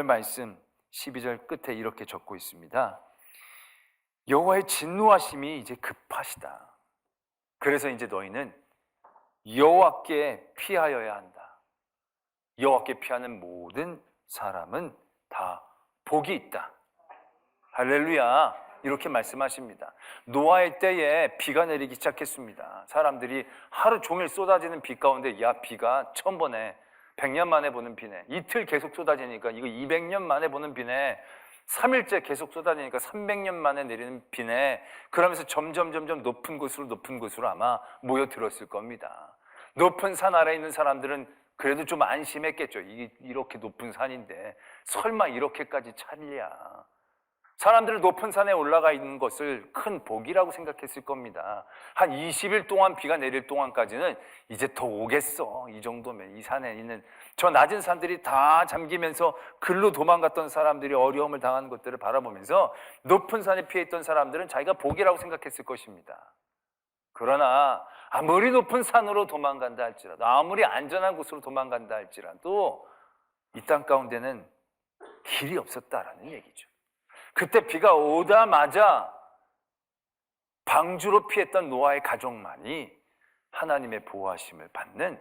오늘 말씀 12절 끝에 이렇게 적고 있습니다. 여호와의 진노하심이 이제 급하시다. 그래서 이제 너희는 여호와께 피하여야 한다. 여호와께 피하는 모든 사람은 다 복이 있다. 할렐루야. 이렇게 말씀하십니다. 노아의 때에 비가 내리기 시작했습니다. 사람들이 하루 종일 쏟아지는 비 가운데 야, 비가 처음 보네. 100년 만에 보는 비네. 이틀 계속 쏟아지니까 이거 200년 만에 보는 비네. 3일째 계속 쏟아지니까 300년 만에 내리는 비네. 그러면서 점점 높은 곳으로 아마 모여들었을 겁니다. 높은 산 아래에 있는 사람들은 그래도 좀 안심했겠죠. 이게 이렇게 높은 산인데 설마 이렇게까지 찰랴. 사람들은 높은 산에 올라가 있는 것을 큰 복이라고 생각했을 겁니다. 한 20일 동안 비가 내릴 동안까지는 이제 더 오겠어. 이 정도면 이 산에 있는 저 낮은 산들이 다 잠기면서 글로 도망갔던 사람들이 어려움을 당하는 것들을 바라보면서 높은 산에 피해 있던 사람들은 자기가 복이라고 생각했을 것입니다. 그러나 아무리 높은 산으로 도망간다 할지라도, 아무리 안전한 곳으로 도망간다 할지라도 이 땅 가운데는 길이 없었다라는 얘기죠. 그때 비가 오자마자 방주로 피했던 노아의 가족만이 하나님의 보호하심을 받는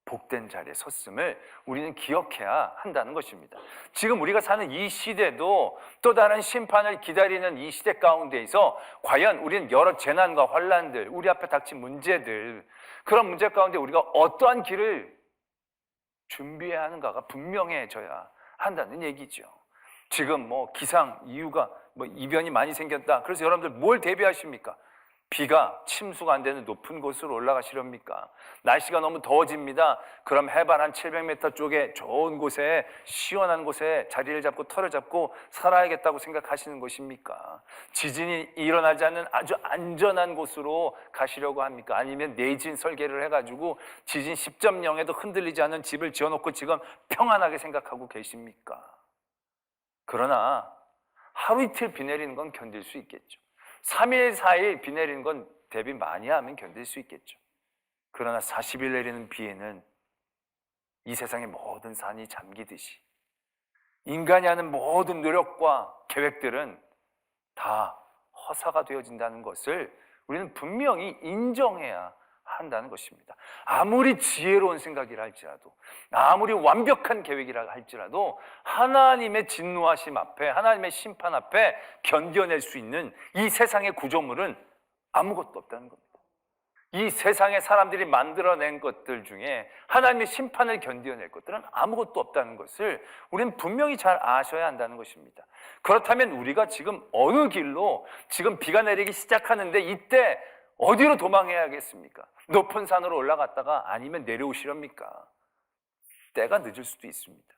복된 자리에 섰음을 우리는 기억해야 한다는 것입니다. 지금 우리가 사는 이 시대도 또 다른 심판을 기다리는 이 시대 가운데에서 과연 우리는 여러 재난과 환난들, 우리 앞에 닥친 문제들, 그런 문제 가운데 우리가 어떠한 길을 준비해야 하는가가 분명해져야 한다는 얘기죠. 지금 기상 이유가 이변이 많이 생겼다. 그래서 여러분들 뭘 대비하십니까? 비가 침수가 안 되는 높은 곳으로 올라가시렵니까? 날씨가 너무 더워집니다. 그럼 해발 한 700m 쪽에 좋은 곳에 시원한 곳에 자리를 잡고 터를 잡고 살아야겠다고 생각하시는 것입니까? 지진이 일어나지 않는 아주 안전한 곳으로 가시려고 합니까? 아니면 내진 설계를 해가지고 지진 10.0에도 흔들리지 않는 집을 지어놓고 지금 평안하게 생각하고 계십니까? 그러나 하루 이틀 비 내리는 건 견딜 수 있겠죠. 3일, 4일 비 내리는 건 대비 많이 하면 견딜 수 있겠죠. 그러나 40일 내리는 비에는 이 세상의 모든 산이 잠기듯이 인간이 하는 모든 노력과 계획들은 다 허사가 되어진다는 것을 우리는 분명히 인정해야 한다는 것입니다. 아무리 지혜로운 생각이라 할지라도, 아무리 완벽한 계획이라 할지라도 하나님의 진노하심 앞에, 하나님의 심판 앞에 견뎌낼 수 있는 이 세상의 구조물은 아무것도 없다는 겁니다. 이 세상의 사람들이 만들어낸 것들 중에 하나님의 심판을 견뎌낼 것들은 아무것도 없다는 것을 우리는 분명히 잘 아셔야 한다는 것입니다. 그렇다면 우리가 지금 어느 길로 지금 비가 내리기 시작하는데 이때 어디로 도망해야겠습니까? 높은 산으로 올라갔다가 아니면 내려오시렵니까? 때가 늦을 수도 있습니다.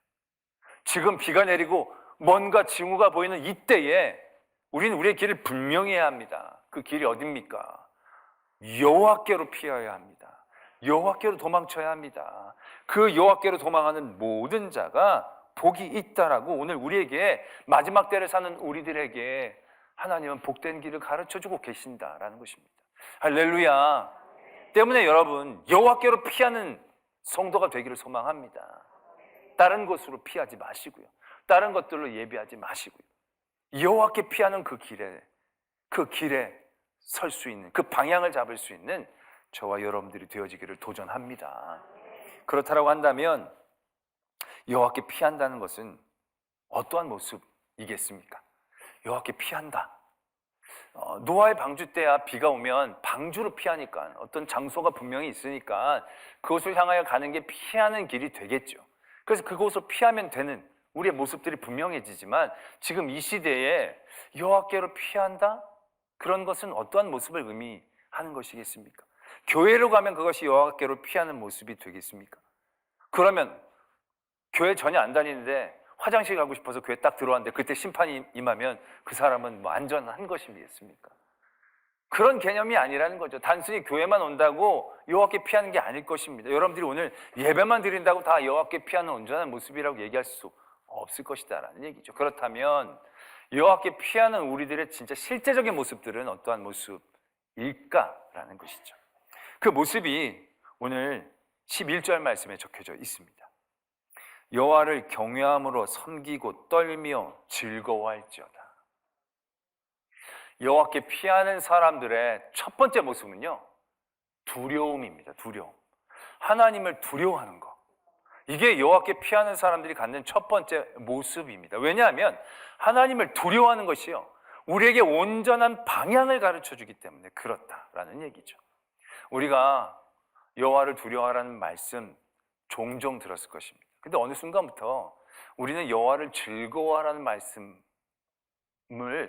지금 비가 내리고 뭔가 징후가 보이는 이때에 우리는 우리의 길을 분명히 해야 합니다. 그 길이 어딥니까? 여호와께로 피하여야 합니다. 여호와께로 도망쳐야 합니다. 그 여호와께로 도망하는 모든 자가 복이 있다라고 오늘 우리에게 마지막 때를 사는 우리들에게 하나님은 복된 길을 가르쳐주고 계신다라는 것입니다. 할렐루야. 때문에 여러분 여호와께로 피하는 성도가 되기를 소망합니다. 다른 곳으로 피하지 마시고요. 다른 것들로 예비하지 마시고요. 여호와께 피하는 그 길에 설 수 있는, 그 방향을 잡을 수 있는 저와 여러분들이 되어지기를 도전합니다. 그렇다고 한다면 여호와께 피한다는 것은 어떠한 모습이겠습니까? 여호와께 피한다. 노아의 방주 때야 비가 오면 방주로 피하니까 어떤 장소가 분명히 있으니까 그곳을 향하여 가는 게 피하는 길이 되겠죠. 그래서 그곳을 피하면 되는 우리의 모습들이 분명해지지만 지금 이 시대에 여호와께로 피한다? 그런 것은 어떠한 모습을 의미하는 것이겠습니까? 교회로 가면 그것이 여호와께로 피하는 모습이 되겠습니까? 그러면 교회 전혀 안 다니는데 화장실 가고 싶어서 교회 딱 들어왔는데 그때 심판이 임하면 그 사람은 안전한 것이겠습니까? 그런 개념이 아니라는 거죠. 단순히 교회만 온다고 여호와께 피하는 게 아닐 것입니다. 여러분들이 오늘 예배만 드린다고 다 여호와께 피하는 온전한 모습이라고 얘기할 수 없을 것이다라는 얘기죠. 그렇다면 여호와께 피하는 우리들의 진짜 실제적인 모습들은 어떠한 모습일까라는 것이죠. 그 모습이 오늘 11절 말씀에 적혀져 있습니다. 여호와를 경외함으로 섬기고 떨며 즐거워할지어다. 여호와께 피하는 사람들의 첫 번째 모습은요, 두려움입니다. 두려움. 하나님을 두려워하는 것. 이게 여호와께 피하는 사람들이 갖는 첫 번째 모습입니다. 왜냐하면 하나님을 두려워하는 것이요, 우리에게 온전한 방향을 가르쳐 주기 때문에 그렇다라는 얘기죠. 우리가 여호와를 두려워하라는 말씀 종종 들었을 것입니다. 근데 어느 순간부터 우리는 여호와를 즐거워하라는 말씀을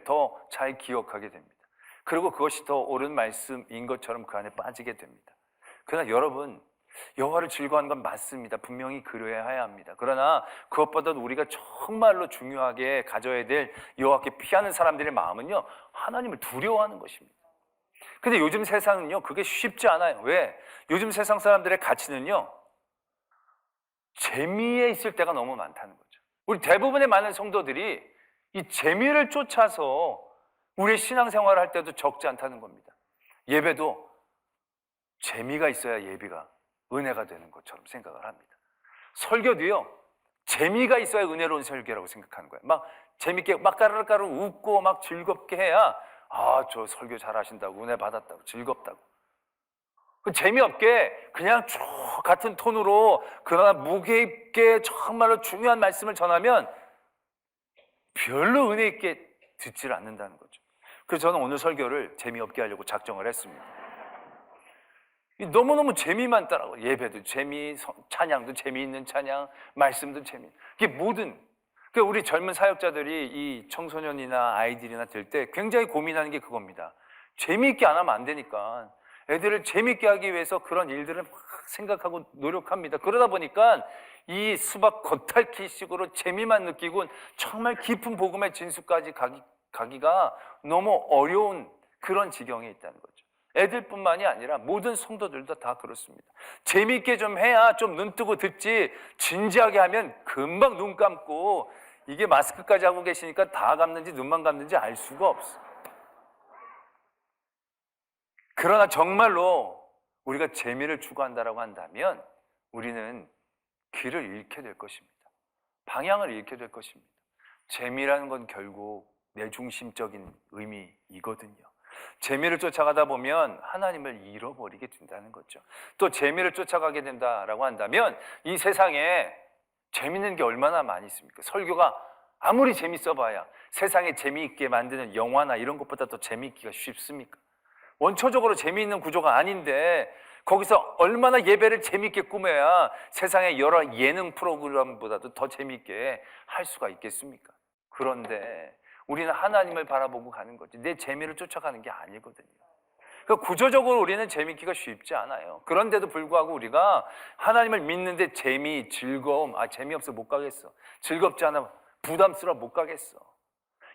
더 잘 기억하게 됩니다. 그리고 그것이 더 옳은 말씀인 것처럼 그 안에 빠지게 됩니다. 그러나 여러분, 여호와를 즐거워하는 건 맞습니다. 분명히 그래야 합니다. 그러나 그것보다도 우리가 정말로 중요하게 가져야 될 여호와께 피하는 사람들의 마음은요, 하나님을 두려워하는 것입니다. 근데 요즘 세상은요, 그게 쉽지 않아요. 왜? 요즘 세상 사람들의 가치는요, 재미에 있을 때가 너무 많다는 거죠. 우리 대부분의 많은 성도들이 이 재미를 쫓아서 우리의 신앙생활을 할 때도 적지 않다는 겁니다. 예배도 재미가 있어야 예배가 은혜가 되는 것처럼 생각을 합니다. 설교도요, 재미가 있어야 은혜로운 설교라고 생각하는 거예요. 막 재밌게 막 까르르까르 웃고 막 즐겁게 해야 저 설교 잘하신다고, 은혜 받았다고, 즐겁다고. 재미없게 그냥 쭉 같은 톤으로 그러나 무게 있게 정말로 중요한 말씀을 전하면 별로 은혜 있게 듣지를 않는다는 거죠. 그래서 저는 오늘 설교를 재미없게 하려고 작정을 했습니다. 너무너무 재미만 따라고, 예배도 재미, 찬양도 재미있는 찬양, 말씀도 재미. 이게 모든, 그러니까 우리 젊은 사역자들이 이 청소년이나 아이들이나 될 때 굉장히 고민하는 게 그겁니다. 재미있게 안 하면 안 되니까 애들을 재미있게 하기 위해서 그런 일들을 막 생각하고 노력합니다. 그러다 보니까 이 수박 겉핥기식으로 재미만 느끼고 정말 깊은 복음의 진수까지 가기가 너무 어려운 그런 지경에 있다는 거죠. 애들뿐만이 아니라 모든 성도들도 다 그렇습니다. 재미있게 좀 해야 좀 눈 뜨고 듣지, 진지하게 하면 금방 눈 감고, 이게 마스크까지 하고 계시니까 다 감는지 눈만 감는지 알 수가 없어. 그러나 정말로 우리가 재미를 추구한다라고 한다면 우리는 길을 잃게 될 것입니다. 방향을 잃게 될 것입니다. 재미라는 건 결국 내중심적인 의미이거든요. 재미를 쫓아가다 보면 하나님을 잃어버리게 된다는 거죠. 또 재미를 쫓아가게 된다라고 한다면 이 세상에 재밌는 게 얼마나 많이 있습니까? 설교가 아무리 재밌어 봐야 세상에 재미있게 만드는 영화나 이런 것보다 더 재미있기가 쉽습니까? 원초적으로 재미있는 구조가 아닌데 거기서 얼마나 예배를 재미있게 꾸며야 세상의 여러 예능 프로그램보다도 더 재미있게 할 수가 있겠습니까? 그런데 우리는 하나님을 바라보고 가는 거지 내 재미를 쫓아가는 게 아니거든요. 그러니까 구조적으로 우리는 재미있기가 쉽지 않아요. 그런데도 불구하고 우리가 하나님을 믿는데 재미, 즐거움, 재미없어 못 가겠어, 즐겁지 않아 부담스러워 못 가겠어,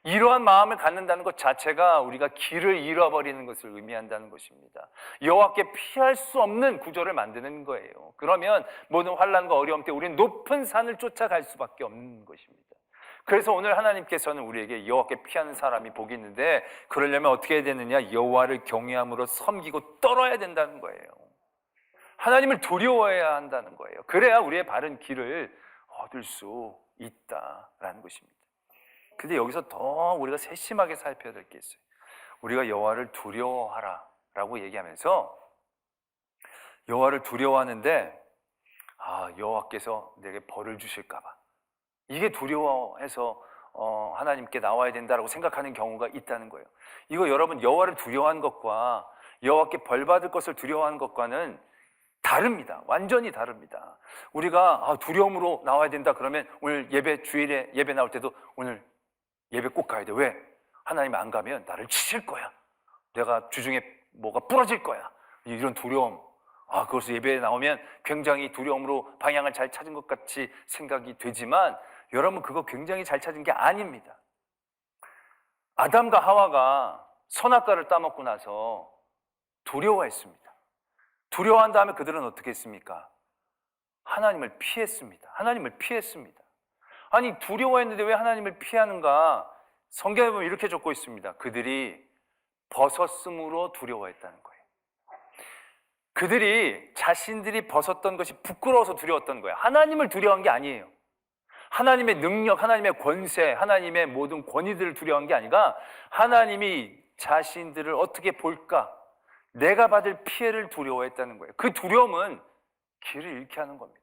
이러한 마음을 갖는다는 것 자체가 우리가 길을 잃어버리는 것을 의미한다는 것입니다. 여호와께 피할 수 없는 구조를 만드는 거예요. 그러면 모든 환난과 어려움 때 우리는 높은 산을 쫓아갈 수밖에 없는 것입니다. 그래서 오늘 하나님께서는 우리에게 여호와께 피하는 사람이 복이 있는데, 그러려면 어떻게 해야 되느냐? 여호와를 경외함으로 섬기고 떨어야 된다는 거예요. 하나님을 두려워해야 한다는 거예요. 그래야 우리의 바른 길을 얻을 수 있다라는 것입니다. 근데 여기서 더 우리가 세심하게 살펴야 될 게 있어요. 우리가 여호와를 두려워하라 라고 얘기하면서 여호와를 두려워하는데 여호와께서 내게 벌을 주실까 봐, 이게 두려워해서 하나님께 나와야 된다라고 생각하는 경우가 있다는 거예요. 이거 여러분, 여호와를 두려워하는 것과 여호와께 벌 받을 것을 두려워하는 것과는 다릅니다. 완전히 다릅니다. 우리가 두려움으로 나와야 된다 그러면 오늘 예배, 주일에 예배 나올 때도 오늘 예배 꼭 가야 돼. 왜? 하나님 안 가면 나를 치실 거야, 내가 주중에 뭐가 부러질 거야, 이런 두려움. 그것을 예배에 나오면 굉장히 두려움으로 방향을 잘 찾은 것 같이 생각이 되지만 여러분, 그거 굉장히 잘 찾은 게 아닙니다. 아담과 하와가 선악과를 따먹고 나서 두려워했습니다. 두려워한 다음에 그들은 어떻게 했습니까? 하나님을 피했습니다. 하나님을 피했습니다. 아니, 두려워했는데 왜 하나님을 피하는가? 성경에 보면 이렇게 적고 있습니다. 그들이 벗었음으로 두려워했다는 거예요. 그들이 자신들이 벗었던 것이 부끄러워서 두려웠던 거예요. 하나님을 두려워한 게 아니에요. 하나님의 능력, 하나님의 권세, 하나님의 모든 권위들을 두려워한 게 아니라 하나님이 자신들을 어떻게 볼까? 내가 받을 피해를 두려워했다는 거예요. 그 두려움은 길을 잃게 하는 겁니다.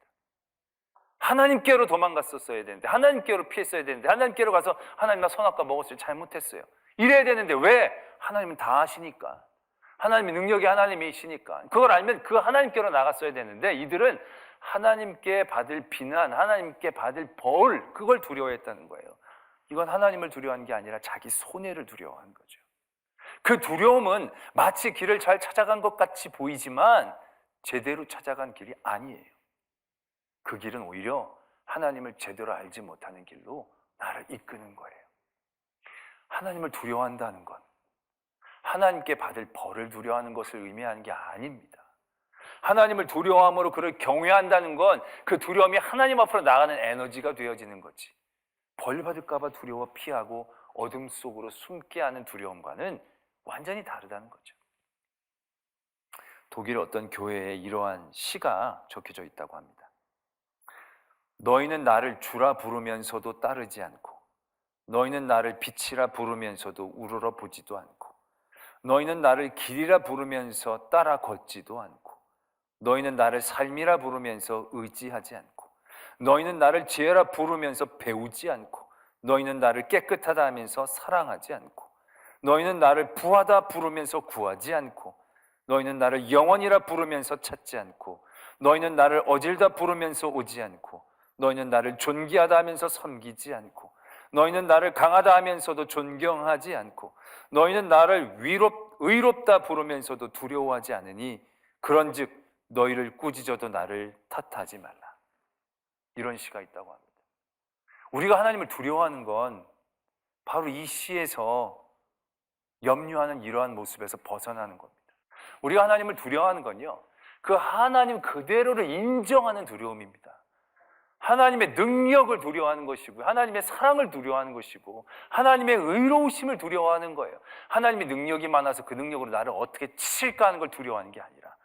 하나님께로 도망갔었어야 되는데, 하나님께로 피했어야 되는데, 하나님께로 가서 하나님 나 선악과 먹었어요. 잘못했어요. 이래야 되는데 왜? 하나님은 다 아시니까. 하나님의 능력이 하나님이시니까. 그걸 알면 그 하나님께로 나갔어야 되는데 이들은 하나님께 받을 비난, 하나님께 받을 벌, 그걸 두려워했다는 거예요. 이건 하나님을 두려워한 게 아니라 자기 손해를 두려워한 거죠. 그 두려움은 마치 길을 잘 찾아간 것 같이 보이지만 제대로 찾아간 길이 아니에요. 그 길은 오히려 하나님을 제대로 알지 못하는 길로 나를 이끄는 거예요. 하나님을 두려워한다는 건 하나님께 받을 벌을 두려워하는 것을 의미하는 게 아닙니다. 하나님을 두려워함으로 그를 경외한다는 건 그 두려움이 하나님 앞으로 나가는 에너지가 되어지는 거지. 벌 받을까 봐 두려워 피하고 어둠 속으로 숨게 하는 두려움과는 완전히 다르다는 거죠. 독일 어떤 교회에 이러한 시가 적혀져 있다고 합니다. 너희는 나를 주라 부르면서도 따르지 않고, 너희는 나를 빛이라 부르면서도 우러러 보지도 않고, 너희는 나를 길이라 부르면서 따라 걷지도 않고, 너희는 나를 삶이라 부르면서 의지하지 않고, 너희는 나를 지혜라 부르면서 배우지 않고, 너희는 나를 깨끗하다 하면서 사랑하지 않고, 너희는 나를 부하다 부르면서 구하지 않고, 너희는 나를 영원이라 부르면서 찾지 않고, 너희는 나를 어질다 부르면서 오지 않고, 너희는 나를 존귀하다 하면서 섬기지 않고, 너희는 나를 강하다 하면서도 존경하지 않고, 너희는 나를 의롭다 부르면서도 두려워하지 않으니 그런즉 너희를 꾸짖어도 나를 탓하지 말라. 이런 시가 있다고 합니다. 우리가 하나님을 두려워하는 건 바로 이 시에서 염려하는 이러한 모습에서 벗어나는 겁니다. 우리가 하나님을 두려워하는 건요, 그 하나님 그대로를 인정하는 두려움입니다. 하나님의 능력을 두려워하는 것이고, 하나님의 사랑을 두려워하는 것이고, 하나님의 의로우심을 두려워하는 거예요. 하나님의 능력이 많아서 그 능력으로 나를 어떻게 치실까 하는 걸 두려워하는 게 아니라,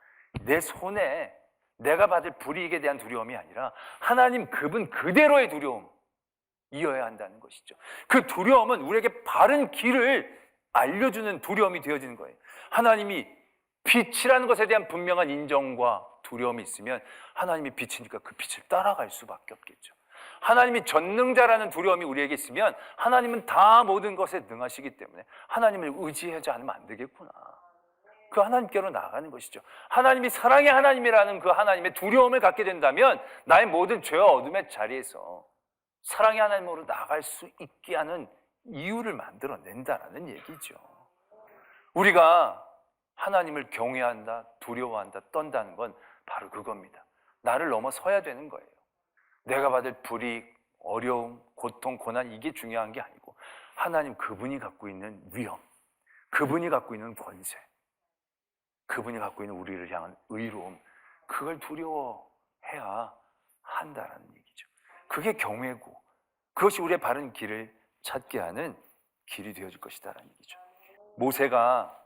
내 손에 내가 받을 불이익에 대한 두려움이 아니라 하나님 그분 그대로의 두려움이어야 한다는 것이죠. 그 두려움은 우리에게 바른 길을 알려주는 두려움이 되어지는 거예요. 하나님이 빛이라는 것에 대한 분명한 인정과 두려움이 있으면 하나님이 빛이니까 그 빛을 따라갈 수밖에 없겠죠. 하나님이 전능자라는 두려움이 우리에게 있으면 하나님은 다 모든 것에 능하시기 때문에 하나님을 의지하지 않으면 안 되겠구나. 그 하나님께로 나가는 것이죠. 하나님이 사랑의 하나님이라는 그 하나님의 두려움을 갖게 된다면 나의 모든 죄와 어둠의 자리에서 사랑의 하나님으로 나갈 수 있게 하는 이유를 만들어낸다라는 얘기죠. 우리가 하나님을 경외한다, 두려워한다, 떤다는 건 바로 그겁니다. 나를 넘어서야 되는 거예요. 내가 받을 불이익, 어려움, 고통, 고난, 이게 중요한 게 아니고 하나님 그분이 갖고 있는 위엄, 그분이 갖고 있는 권세, 그분이 갖고 있는 우리를 향한 의로움, 그걸 두려워해야 한다라는 얘기죠. 그게 경외고 그것이 우리의 바른 길을 찾게 하는 길이 되어질 것이다라는 얘기죠. 모세가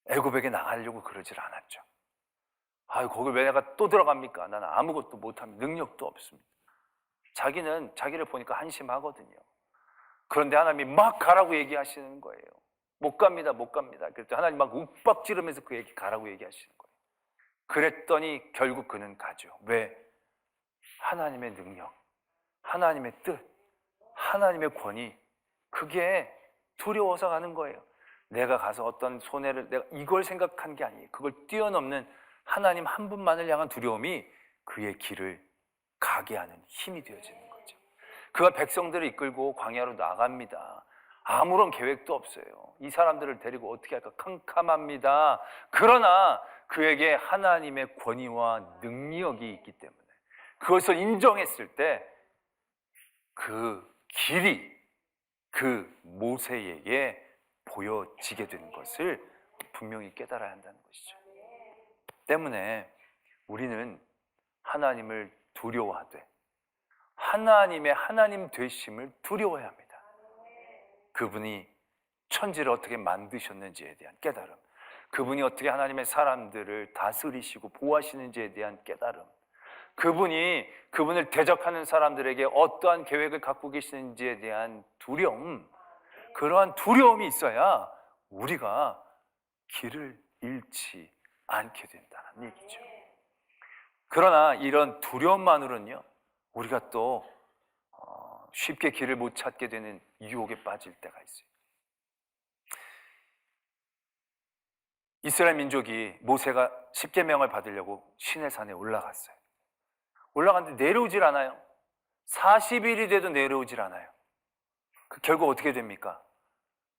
애굽에게 나가려고 그러질 않았죠. 거길 왜 내가 또 들어갑니까? 나는 아무것도 못합니다. 능력도 없습니다. 자기는 자기를 보니까 한심하거든요. 그런데 하나님이 막 가라고 얘기하시는 거예요. 못 갑니다, 못 갑니다. 그랬더니 하나님 막 윽박지르면서 그에게 가라고 얘기하시는 거예요. 그랬더니 결국 그는 가죠. 왜? 하나님의 능력, 하나님의 뜻, 하나님의 권위, 그게 두려워서 가는 거예요. 내가 가서 어떤 손해를, 내가 이걸 생각한 게 아니에요. 그걸 뛰어넘는 하나님 한 분만을 향한 두려움이 그의 길을 가게 하는 힘이 되어지는 거죠. 그가 백성들을 이끌고 광야로 나갑니다. 아무런 계획도 없어요. 이 사람들을 데리고 어떻게 할까 캄캄합니다. 그러나 그에게 하나님의 권위와 능력이 있기 때문에 그것을 인정했을 때 그 길이 그 모세에게 보여지게 되는 것을 분명히 깨달아야 한다는 것이죠. 때문에 우리는 하나님을 두려워하되 하나님의 하나님 되심을 두려워해야 합니다. 그분이 천지를 어떻게 만드셨는지에 대한 깨달음, 그분이 어떻게 하나님의 사람들을 다스리시고 보호하시는지에 대한 깨달음, 그분을 대적하는 사람들에게 어떠한 계획을 갖고 계시는지에 대한 두려움, 그러한 두려움이 있어야 우리가 길을 잃지 않게 된다는 얘기죠. 그러나 이런 두려움만으로는요, 우리가 또 쉽게 길을 못 찾게 되는 유혹에 빠질 때가 있어요. 이스라엘 민족이 모세가 십계명을 받으려고 시내산에 올라갔어요. 올라갔는데 내려오질 않아요. 40일이 돼도 내려오질 않아요. 결국 어떻게 됩니까?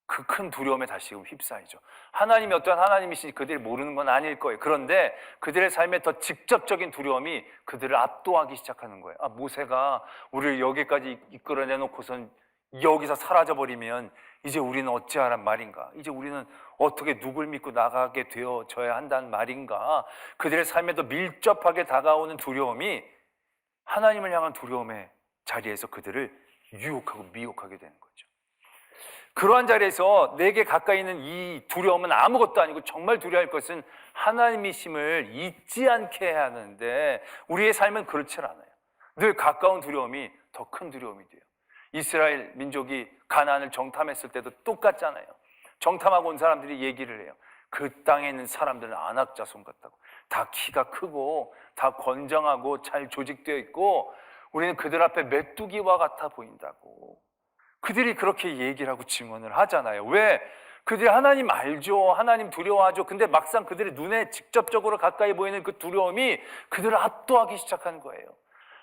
그 큰 두려움에 다시금 휩싸이죠. 하나님이 어떤 하나님이신지 그들이 모르는 건 아닐 거예요. 그런데 그들의 삶에 더 직접적인 두려움이 그들을 압도하기 시작하는 거예요. 모세가 우리를 여기까지 이끌어내놓고선 여기서 사라져버리면 이제 우리는 어찌하란 말인가? 이제 우리는 어떻게 누굴 믿고 나가게 되어져야 한다는 말인가? 그들의 삶에 더 밀접하게 다가오는 두려움이 하나님을 향한 두려움의 자리에서 그들을 유혹하고 미혹하게 되는 거죠. 그러한 자리에서 내게 가까이 있는 이 두려움은 아무것도 아니고 정말 두려워할 것은 하나님이심을 잊지 않게 해야 하는데 우리의 삶은 그렇지 않아요. 늘 가까운 두려움이 더 큰 두려움이 돼요. 이스라엘 민족이 가나안을 정탐했을 때도 똑같잖아요. 정탐하고 온 사람들이 얘기를 해요. 그 땅에 있는 사람들은 안악자손 같다고. 다 키가 크고 다 건장하고 잘 조직되어 있고 우리는 그들 앞에 메뚜기와 같아 보인다고. 그들이 그렇게 얘기를 하고 증언을 하잖아요. 왜? 그들이 하나님 알죠. 하나님 두려워하죠. 근데 막상 그들의 눈에 직접적으로 가까이 보이는 그 두려움이 그들을 압도하기 시작하는 거예요.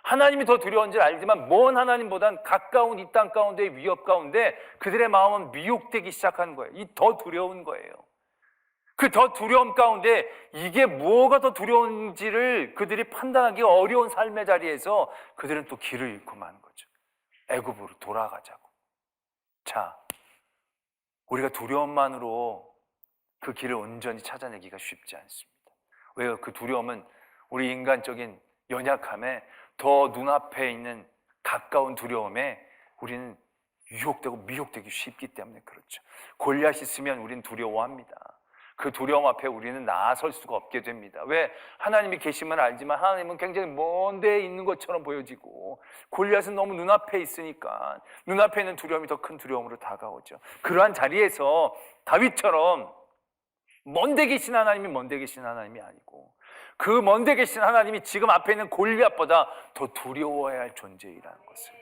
하나님이 더 두려운지 알지만 먼 하나님보단 가까운 이 땅 가운데의 위협 가운데 그들의 마음은 미혹되기 시작하는 거예요. 이 더 두려운 거예요. 그 더 두려움 가운데 이게 뭐가 더 두려운지를 그들이 판단하기 어려운 삶의 자리에서 그들은 또 길을 잃고 마는 거죠. 애굽으로 돌아가자고. 자, 우리가 두려움만으로 그 길을 온전히 찾아내기가 쉽지 않습니다. 왜요? 그 두려움은 우리 인간적인 연약함에 더 눈앞에 있는 가까운 두려움에 우리는 유혹되고 미혹되기 쉽기 때문에 그렇죠. 골리앗이 있으면 우리는 두려워합니다. 그 두려움 앞에 우리는 나설 수가 없게 됩니다. 왜? 하나님이 계시면 알지만 하나님은 굉장히 먼 데에 있는 것처럼 보여지고 골리앗은 너무 눈앞에 있으니까 눈앞에 있는 두려움이 더 큰 두려움으로 다가오죠. 그러한 자리에서 다윗처럼 먼 데 계신 하나님이 먼 데 계신 하나님이 아니고 그 먼 데 계신 하나님이 지금 앞에 있는 골리앗보다 더 두려워해야 할 존재이라는 것을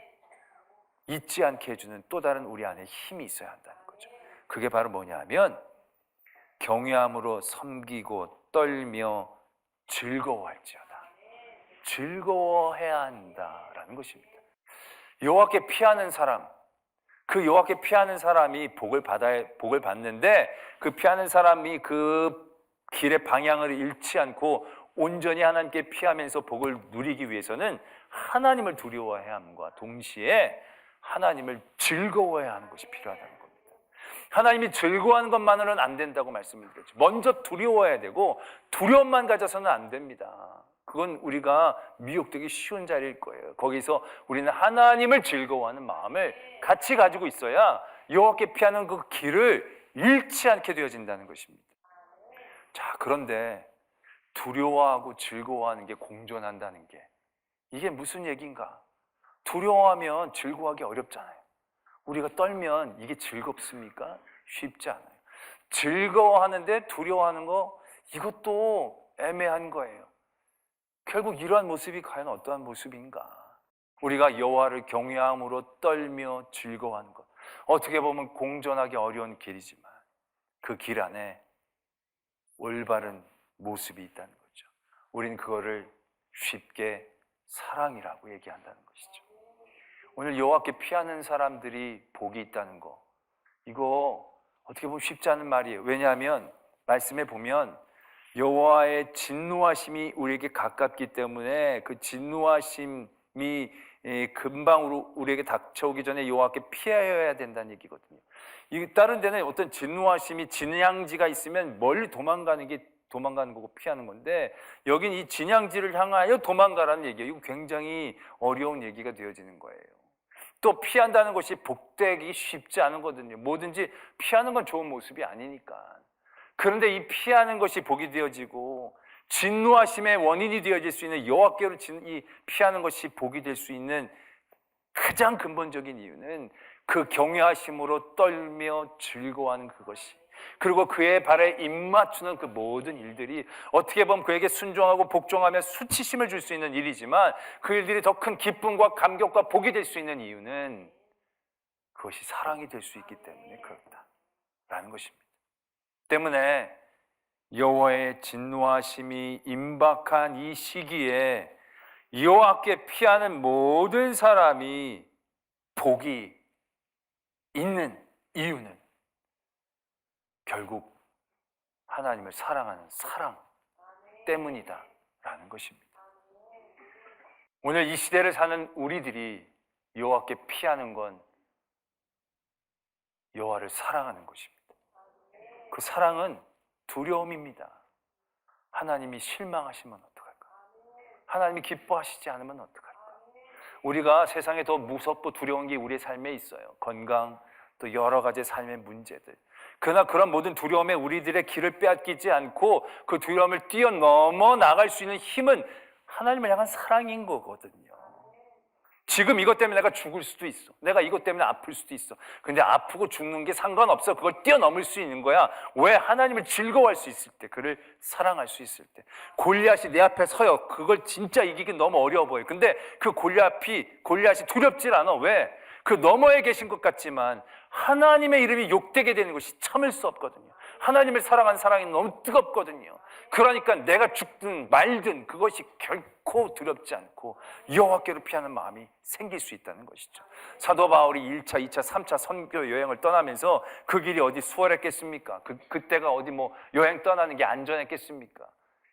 잊지 않게 해주는 또 다른 우리 안에 힘이 있어야 한다는 거죠. 그게 바로 뭐냐면 경외함으로 섬기고 떨며 즐거워할지어다. 즐거워해야 한다라는 것입니다. 여호와께 피하는 사람, 그 여호와께 피하는 사람이 복을 받는데 그 피하는 사람이 그 길의 방향을 잃지 않고 온전히 하나님께 피하면서 복을 누리기 위해서는 하나님을 두려워해야 함과 동시에 하나님을 즐거워해야 하는 것이 필요하다는 겁니다. 하나님이 즐거워하는 것만으로는 안 된다고 말씀을 드렸죠. 먼저 두려워해야 되고 두려움만 가져서는 안 됩니다. 그건 우리가 미혹되기 쉬운 자리일 거예요. 거기서 우리는 하나님을 즐거워하는 마음을 같이 가지고 있어야 여호와께 피하는 그 길을 잃지 않게 되어진다는 것입니다. 자, 그런데 두려워하고 즐거워하는 게 공존한다는 게 이게 무슨 얘기인가? 두려워하면 즐거워하기 어렵잖아요. 우리가 떨면 이게 즐겁습니까? 쉽지 않아요. 즐거워하는데 두려워하는 거 이것도 애매한 거예요. 결국 이러한 모습이 과연 어떠한 모습인가? 우리가 여호와를 경외함으로 떨며 즐거워하는 것, 어떻게 보면 공존하기 어려운 길이지만 그 길 안에 올바른 모습이 있다는 거죠. 우리는 그거를 쉽게 사랑이라고 얘기한다는 것이죠. 오늘 여호와께 피하는 사람들이 복이 있다는 거, 이거 어떻게 보면 쉽지 않은 말이에요. 왜냐하면 말씀에 보면 여호와의 진노하심이 우리에게 가깝기 때문에 그 진노하심이 금방 우리에게 닥쳐오기 전에 여호와께 피하여야 된다는 얘기거든요. 다른 데는 어떤 진노하심이 진양지가 있으면 멀리 도망가는 거고 피하는 건데 여긴 이 진양지를 향하여 도망가라는 얘기예요. 이거 굉장히 어려운 얘기가 되어지는 거예요. 또 피한다는 것이 복되기 쉽지 않은 거거든요. 뭐든지 피하는 건 좋은 모습이 아니니까. 그런데 이 피하는 것이 복이 되어지고 진노하심의 원인이 되어질 수 있는 여호와께로 피하는 것이 복이 될 수 있는 가장 근본적인 이유는 그 경외하심으로 떨며 즐거워하는 그것이, 그리고 그의 발에 입맞추는 그 모든 일들이 어떻게 보면 그에게 순종하고 복종하며 수치심을 줄 수 있는 일이지만 그 일들이 더 큰 기쁨과 감격과 복이 될 수 있는 이유는 그것이 사랑이 될 수 있기 때문에 그렇다라는 것입니다. 때문에 여호와의 진노하심이 임박한 이 시기에 여호와께 피하는 모든 사람이 복이 있는 이유는 결국 하나님을 사랑하는 사랑 때문이다라는 것입니다. 오늘 이 시대를 사는 우리들이 여호와께 피하는 건 여호와를 사랑하는 것입니다. 그 사랑은 두려움입니다. 하나님이 실망하시면 어떡할까? 하나님이 기뻐하시지 않으면 어떡할까? 우리가 세상에 더 무섭고 두려운 게 우리의 삶에 있어요. 건강, 또 여러 가지 삶의 문제들. 그러나 그런 모든 두려움에 우리들의 길을 빼앗기지 않고 그 두려움을 뛰어넘어 나갈 수 있는 힘은 하나님을 향한 사랑인 거거든요. 지금 이것 때문에 내가 죽을 수도 있어. 내가 이것 때문에 아플 수도 있어. 근데 아프고 죽는 게 상관없어. 그걸 뛰어넘을 수 있는 거야. 왜? 하나님을 즐거워할 수 있을 때, 그를 사랑할 수 있을 때. 골리앗이 내 앞에 서요. 그걸 진짜 이기기 너무 어려워 보여요. 근데 그 골리앗이 두렵질 않아. 왜? 그 너머에 계신 것 같지만 하나님의 이름이 욕되게 되는 것이 참을 수 없거든요. 하나님을 사랑하는 사랑이 너무 뜨겁거든요. 그러니까 내가 죽든 말든 그것이 결코 두렵지 않고 여호와께로 피하는 마음이 생길 수 있다는 것이죠. 사도 바울이 1차, 2차, 3차 선교 여행을 떠나면서 그 길이 어디 수월했겠습니까? 그때가 어디 여행 떠나는 게 안전했겠습니까?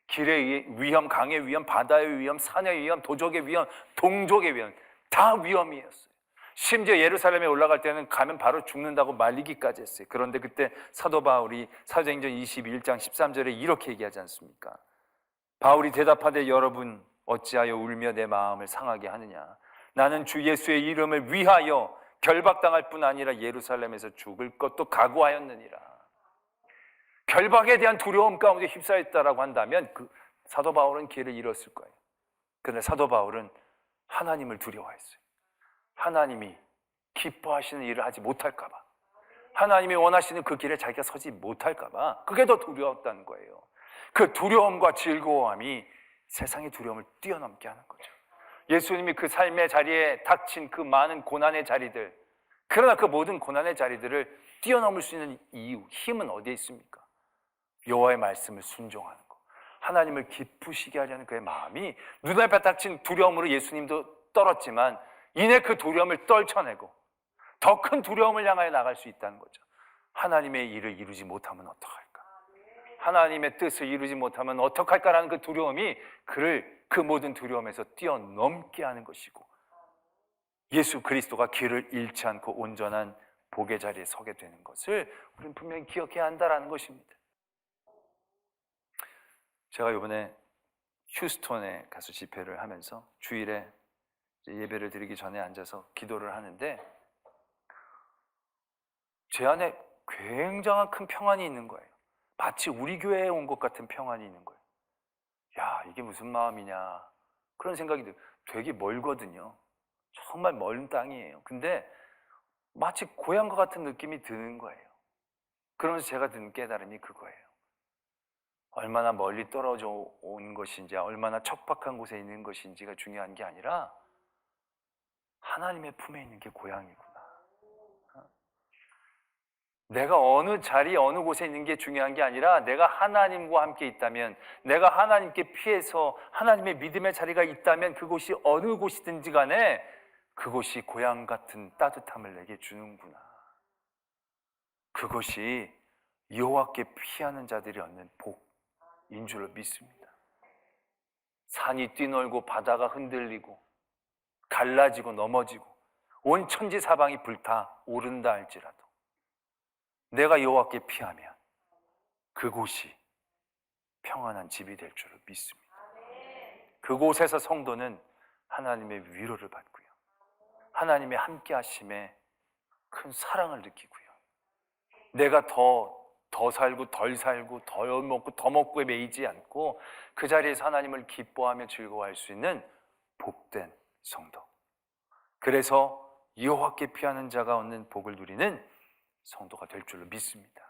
길의 위험, 강의 위험, 바다의 위험, 산의 위험, 도적의 위험, 동족의 위험, 다 위험이었어요. 심지어 예루살렘에 올라갈 때는 가면 바로 죽는다고 말리기까지 했어요. 그런데 그때 사도 바울이 사도행전 21장 13절에 이렇게 얘기하지 않습니까? 바울이 대답하되 여러분 어찌하여 울며 내 마음을 상하게 하느냐? 나는 주 예수의 이름을 위하여 결박당할 뿐 아니라 예루살렘에서 죽을 것도 각오하였느니라. 결박에 대한 두려움 가운데 휩싸였다라고 한다면 그 사도 바울은 길을 잃었을 거예요. 그런데 사도 바울은 하나님을 두려워했어요. 하나님이 기뻐하시는 일을 하지 못할까 봐, 하나님이 원하시는 그 길에 자기가 서지 못할까 봐 그게 더 두려웠다는 거예요. 그 두려움과 즐거움이 세상의 두려움을 뛰어넘게 하는 거죠. 예수님이 그 삶의 자리에 닥친 그 많은 고난의 자리들, 그러나 그 모든 고난의 자리들을 뛰어넘을 수 있는 이유, 힘은 어디에 있습니까? 여호와의 말씀을 순종하는 거, 하나님을 기쁘시게 하려는 그의 마음이 눈앞에 닥친 두려움으로 예수님도 떨었지만 이내 그 두려움을 떨쳐내고 더 큰 두려움을 향하여 나갈 수 있다는 거죠. 하나님의 일을 이루지 못하면 어떡할까? 하나님의 뜻을 이루지 못하면 어떡할까라는 그 두려움이 그를 그 모든 두려움에서 뛰어넘게 하는 것이고, 예수 그리스도가 길을 잃지 않고 온전한 복의 자리에 서게 되는 것을 우리는 분명히 기억해야 한다는 것입니다. 제가 이번에 휴스턴에 가서 집회를 하면서 주일에 예배를 드리기 전에 앉아서 기도를 하는데 제 안에 굉장한 큰 평안이 있는 거예요. 마치 우리 교회에 온 것 같은 평안이 있는 거예요. 야, 이게 무슨 마음이냐, 그런 생각이 들어요. 되게 멀거든요. 정말 먼 땅이에요. 근데 마치 고향과 같은 느낌이 드는 거예요. 그러면서 제가 든 깨달음이 그거예요. 얼마나 멀리 떨어져 온 것인지, 얼마나 척박한 곳에 있는 것인지가 중요한 게 아니라 하나님의 품에 있는 게 고향이구나. 내가 어느 자리, 어느 곳에 있는 게 중요한 게 아니라 내가 하나님과 함께 있다면, 내가 하나님께 피해서 하나님의 믿음의 자리가 있다면 그곳이 어느 곳이든지 간에 그곳이 고향 같은 따뜻함을 내게 주는구나. 그것이 여호와께 피하는 자들이 얻는 복인 줄로 믿습니다. 산이 뛰놀고 바다가 흔들리고 갈라지고 넘어지고 온 천지사방이 불타 오른다 할지라도 내가 여호와께 피하면 그곳이 평안한 집이 될 줄을 믿습니다. 그곳에서 성도는 하나님의 위로를 받고요, 하나님의 함께 하심에 큰 사랑을 느끼고요, 내가 더 더 살고 덜 살고 더 먹고에 매이지 않고 그 자리에서 하나님을 기뻐하며 즐거워할 수 있는 복된 성도. 그래서 여호와께 피하는 자가 얻는 복을 누리는 성도가 될 줄로 믿습니다.